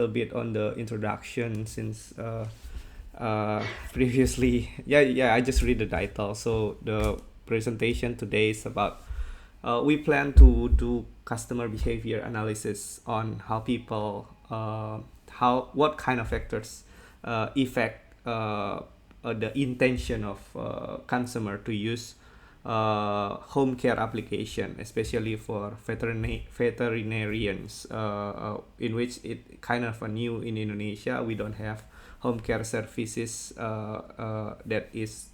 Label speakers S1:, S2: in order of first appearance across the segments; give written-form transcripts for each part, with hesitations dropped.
S1: A bit on the introduction since previously, yeah, I just read the title. So the presentation today is about we plan to do customer behavior analysis on how people, how what kind of factors affect the intention of consumer to use home care application, especially for veterinarians, in which it kind of a new in Indonesia. We don't have home care services that is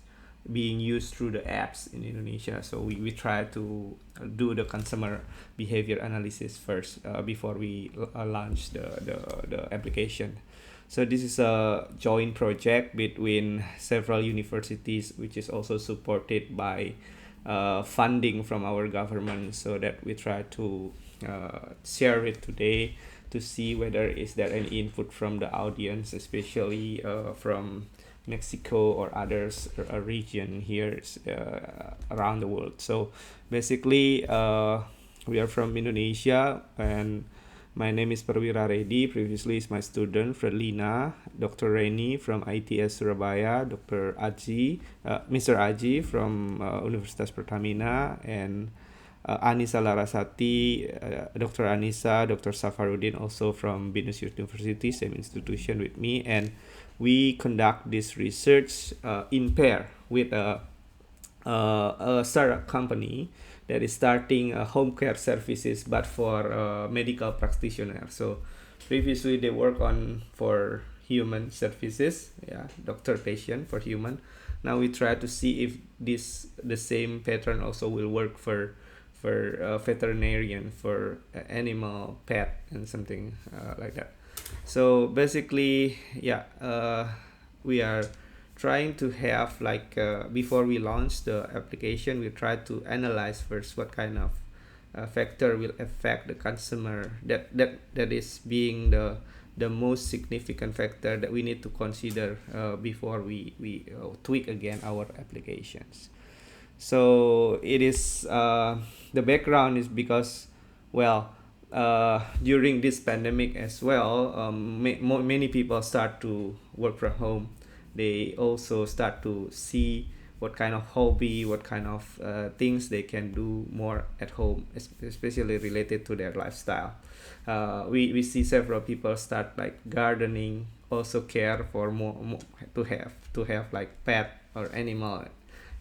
S1: being used through the apps in Indonesia. So we try to do the consumer behavior analysis first before we launch the application. So this is a joint project between several universities, which is also supported by funding from our government, so that we try to share it today to see whether is there any input from the audience, especially from Mexico or others region here around the world. So basically, we are from Indonesia, and my name is Perwira Redi. Previously is my student Fredlina, Dr. Reny from ITS Surabaya, Dr. Adji, Mr. Adji from Universitas Pertamina, and Anisa Larasati, Dr. Anisa, Dr. Safarudin also from BINUS University, same institution with me, and we conduct this research in pair with a startup company that is starting home care services, but for medical practitioners. So previously they work on for human services, yeah, doctor patient for human. Now we try to see if the same pattern also will work for veterinarian, for animal pet and something like that. So basically, yeah, we are trying to have like before we launch the application, we try to analyze first what kind of factor will affect the consumer, that is being the most significant factor that we need to consider before we tweak again our applications. So it is the background is because, well, during this pandemic as well, many people start to work from home. They also start to see what kind of hobby, what kind of things they can do more at home, especially related to their lifestyle. We see several people start like gardening, also care for more to have like pet or animal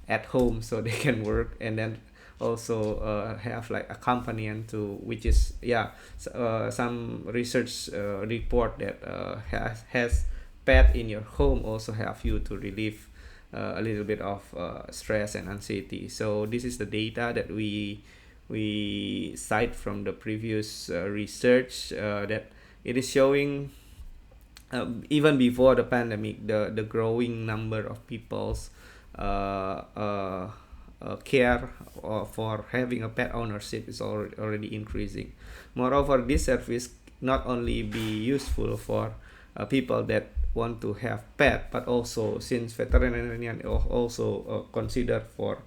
S1: at home so they can work, and then also have like a companion to, which is, yeah, some research report that has pet in your home also help you to relieve a little bit of stress and anxiety. So this is the data that we cite from the previous research that it is showing even before the pandemic, the growing number of people's care for having a pet ownership is already increasing. Moreover, this service not only be useful for people that want to have pet, but also since veterinarian also consider for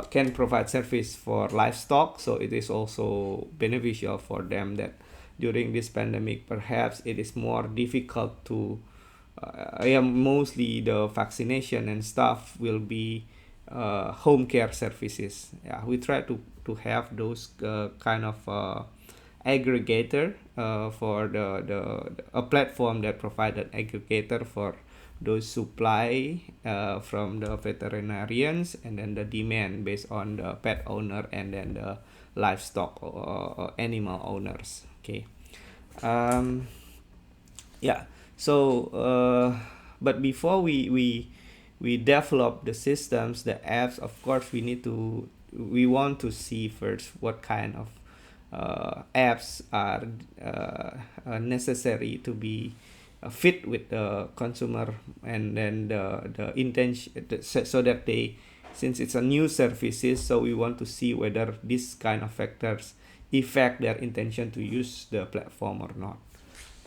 S1: can provide service for livestock, so it is also beneficial for them that during this pandemic perhaps it is more difficult to yeah, mostly the vaccination and stuff will be home care services. Yeah, we try to have those kind of aggregator for the a platform that provide an aggregator for those supply from the veterinarians, and then the demand based on the pet owner, and then the livestock or animal owners. Okay. Yeah. So but before we develop the systems, the apps, of course we want to see first what kind of apps are necessary to be fit with the consumer, and then the intention, so that they, since it's a new services, so we want to see whether this kind of factors affect their intention to use the platform or not.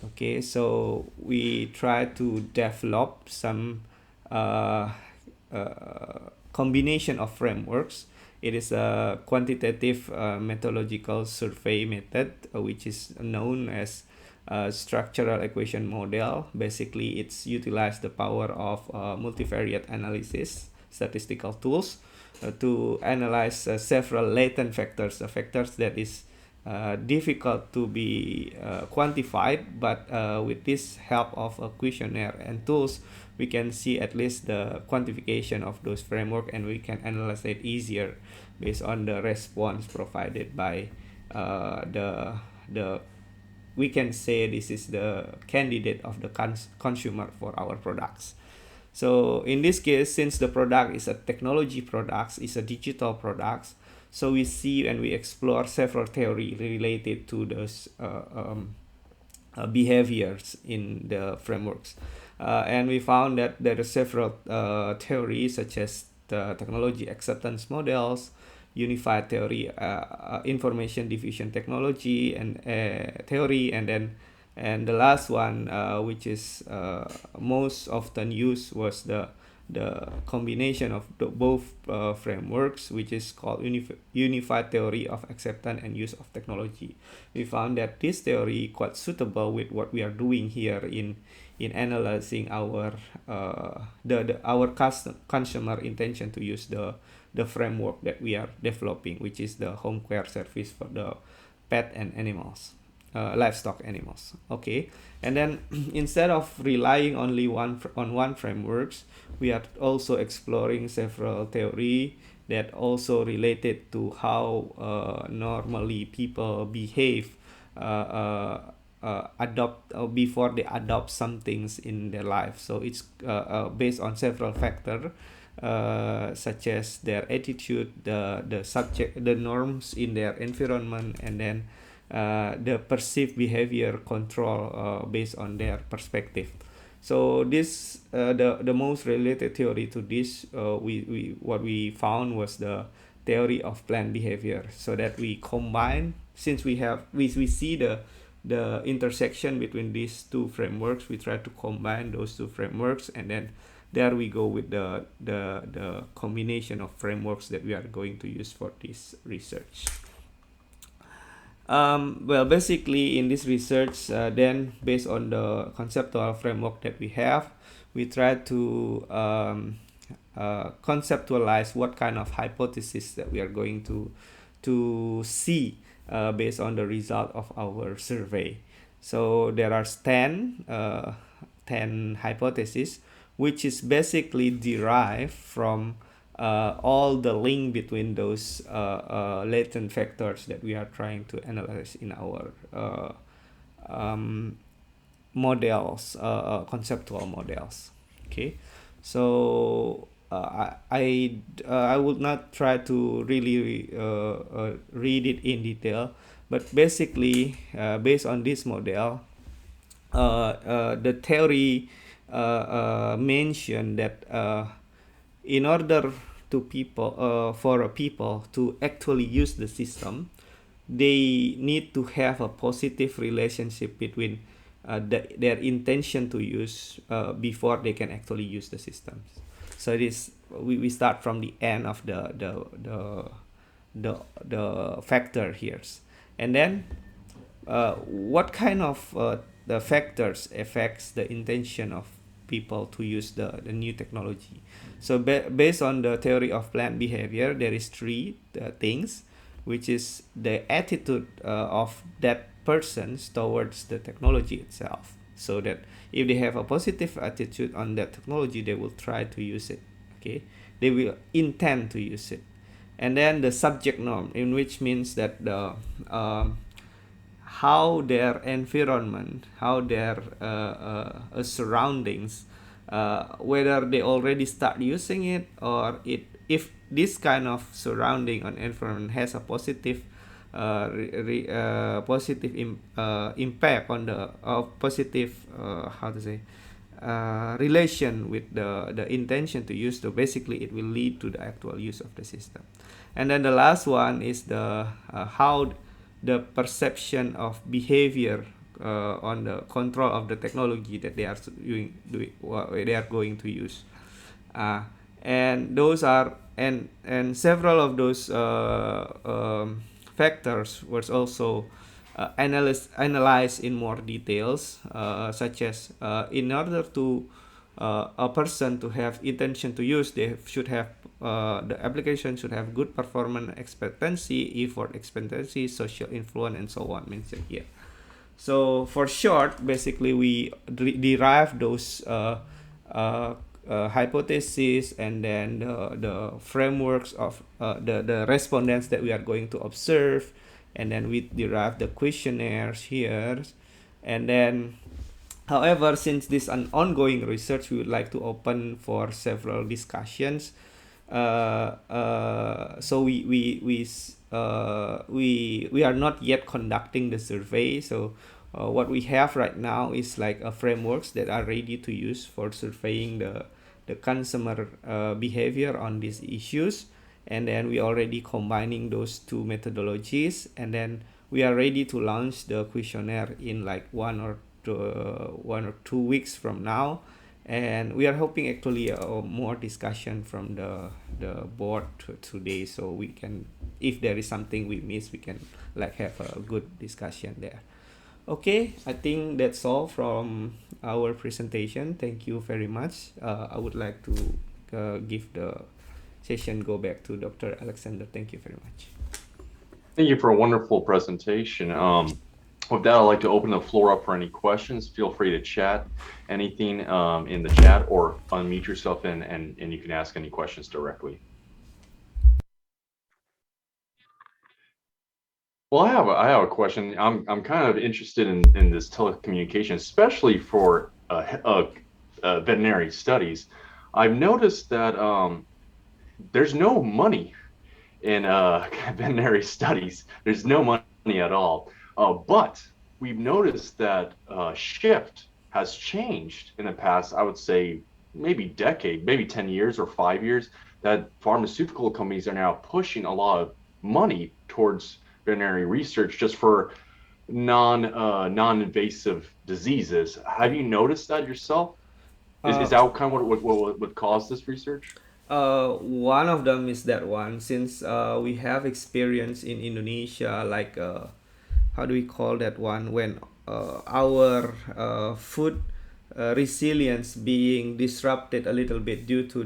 S1: Okay, so we try to develop some combination of frameworks. It is a quantitative methodological survey method, which is known as structural equation model. Basically, it's utilized the power of multivariate analysis statistical tools to analyze several latent factors, factors that is difficult to be quantified, but with this help of a questionnaire and tools, we can see at least the quantification of those framework, and we can analyze it easier based on the response provided by the we can say this is the candidate of the consumer for our products. So in this case, since the product is a technology product, is a digital product, so we see and we explore several theory related to those behaviors in the frameworks. And we found that there are several theories such as the technology acceptance models, unified theory, information diffusion technology and theory, and the last one, which is most often used, was the combination of both frameworks, which is called unified theory of acceptance and use of technology. We found that this theory quite suitable with what we are doing here in analyzing our consumer intention to use the framework that we are developing, which is the home care service for the pet and animals, livestock animals. Okay, and then instead of relying only on one frameworks, we are also exploring several theory that also related to how normally people behave adopt before they adopt some things in their life. So it's based on several factors such as their attitude, the subject, the norms in their environment, and then the perceived behavior control based on their perspective. So this the most related theory to this we what we found was the theory of planned behavior, so that we combine, since we see the intersection between these two frameworks, we try to combine those two frameworks, and then there we go with the combination of frameworks that we are going to use for this research. Well, basically in this research, then based on the conceptual framework that we have, we try to conceptualize what kind of hypothesis that we are going to see based on the result of our survey. So there are 10 hypotheses, which is basically derived from all the link between those latent factors that we are trying to analyze in our models, conceptual models. Okay, so I would not try to really read it in detail, but basically based on this model, the theory mentioned that in order to people for people to actually use the system, they need to have a positive relationship between their intention to use before they can actually use the systems. So this we start from the end of the factor here, and then what kind of the factors affects the intention of people to use the new technology. So based on the theory of planned behavior, there is three things, which is the attitude of that persons towards the technology itself. So that if they have a positive attitude on that technology, they will try to use it. Okay, they will intend to use it. And then the subject norm, in which means that the how their environment, how their surroundings, whether they already start using it, or if this kind of surrounding and environment has a positive impact on the positive how to say relation with the intention to use. So basically it will lead to the actual use of the system. And then the last one is the how the perception of behavior on the control of the technology that they are they are going to use, and those are and several of those factors was also analyze in more details, such as in order to a person to have intention to use, they should have the application should have good performance expectancy, effort expectancy, social influence, and so on mentioned here. So for short, basically we derive those hypotheses and then the frameworks of the respondents that we are going to observe, and then we derive the questionnaires here. And then, however, since this is an ongoing research, we would like to open for several discussions. So we are not yet conducting the survey. So what we have right now is like frameworks that are ready to use for surveying the consumer behavior on these issues. And then we already combining those two methodologies, and then we are ready to launch the questionnaire in like 1 or 2 weeks from now. And we are hoping actually more discussion from the board today, so we can, if there is something we miss, we can like have a good discussion there. Okay, I think that's all from our presentation. Thank you very much. I would like to give the session go back to Dr. Alexander. Thank you very much.
S2: Thank you for a wonderful presentation. With that, I'd like to open the floor up for any questions. Feel free to chat anything in the chat, or unmute yourself and you can ask any questions directly. Well, I have a question. I'm kind of interested in this telecommunication, especially for veterinary studies. I've noticed that there's no money in veterinary studies. There's no money at all. But we've noticed that shift has changed in the past, I would say maybe decade, maybe 10 years or 5 years, that pharmaceutical companies are now pushing a lot of money towards veterinary research just for non-invasive diseases. Have you noticed that yourself? Is that kind of what would cause this research?
S1: One of them is that one, since we have experience in Indonesia, like how do we call that one, when our food resilience being disrupted a little bit due to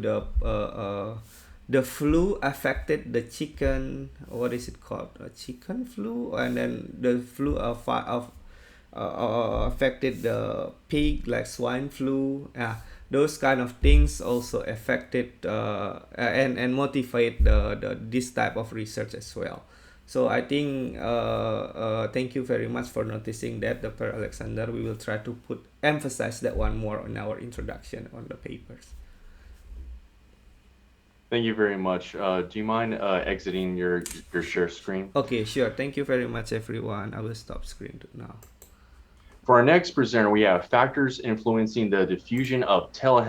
S1: the flu affected the chicken. What is it called? A chicken flu, and then the flu affected the pig, like swine flu. Those kind of things also affected and motivate this type of research as well. So I think thank you very much for noticing that, Dr. Alexander. We will try to emphasize that one more in our introduction on the papers.
S2: Thank you very much. Do you mind exiting your share screen?
S1: Okay, sure. Thank you very much, everyone. I will stop screen now.
S2: For our next presenter, we have factors influencing the diffusion of telehealth